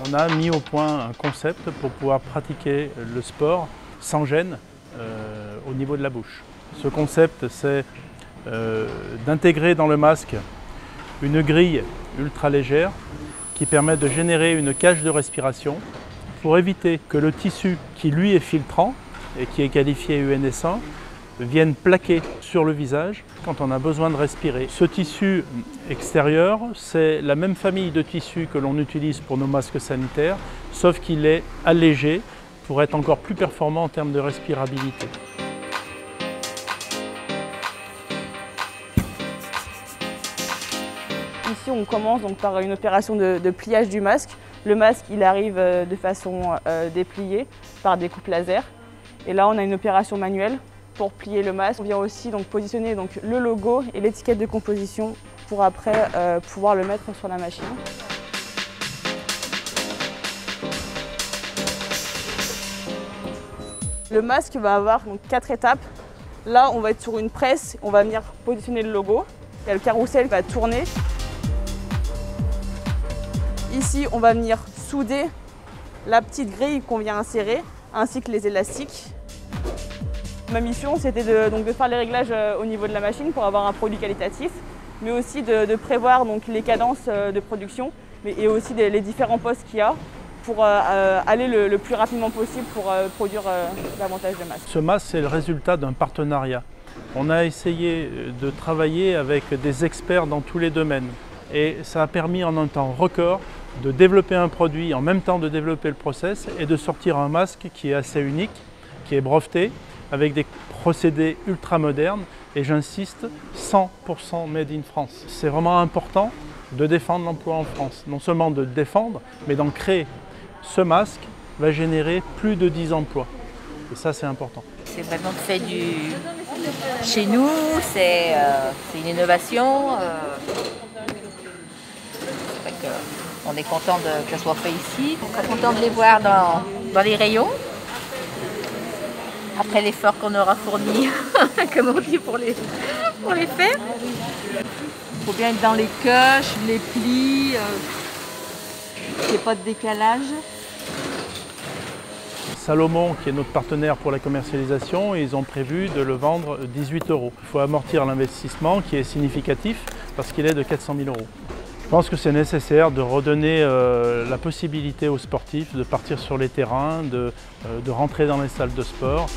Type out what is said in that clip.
On a mis au point un concept pour pouvoir pratiquer le sport sans gêne au niveau de la bouche. Ce concept, c'est d'intégrer dans le masque une grille ultra légère qui permet de générer une cage de respiration pour éviter que le tissu qui lui est filtrant et qui est qualifié UNS1 vienne plaquer sur le visage quand on a besoin de respirer. Ce tissu extérieur, c'est la même famille de tissus que l'on utilise pour nos masques sanitaires, sauf qu'il est allégé pour être encore plus performant en termes de respirabilité. Ici, on commence donc par une opération de pliage du masque. Le masque, il arrive de façon dépliée par des coupes laser. Et là, on a une opération manuelle pour plier le masque. On vient aussi donc positionner donc le logo et l'étiquette de composition pour après pouvoir le mettre sur la machine. Le masque va avoir donc 4 étapes. Là, on va être sur une presse, on va venir positionner le logo. Il y a le carrousel qui va tourner. Ici, on va venir souder la petite grille qu'on vient insérer, ainsi que les élastiques. Ma mission, c'était de faire les réglages au niveau de la machine pour avoir un produit qualitatif, mais aussi de prévoir donc, les cadences de production et aussi les différents postes qu'il y a pour aller le plus rapidement possible pour produire davantage de masques. Ce masque, c'est le résultat d'un partenariat. On a essayé de travailler avec des experts dans tous les domaines et ça a permis en un temps record de développer un produit, en même temps de développer le process et de sortir un masque qui est assez unique, qui est breveté, avec des procédés ultra modernes et j'insiste, 100% made in France. C'est vraiment important de défendre l'emploi en France. Non seulement de le défendre, mais d'en créer. Ce masque va générer plus de 10 emplois. Et ça, c'est important. C'est vraiment fait chez nous, c'est une innovation. On est content que ça soit fait ici. On est content de les voir dans les rayons. Après l'effort qu'on aura fourni, comme on dit, pour les faire. Il faut bien être dans les coches, les plis, qu'il n'y ait pas de décalage. Salomon, qui est notre partenaire pour la commercialisation, ils ont prévu de le vendre 18 €. Il faut amortir l'investissement qui est significatif parce qu'il est de 400 000 €. Je pense que c'est nécessaire de redonner la possibilité aux sportifs de partir sur les terrains, de rentrer dans les salles de sport.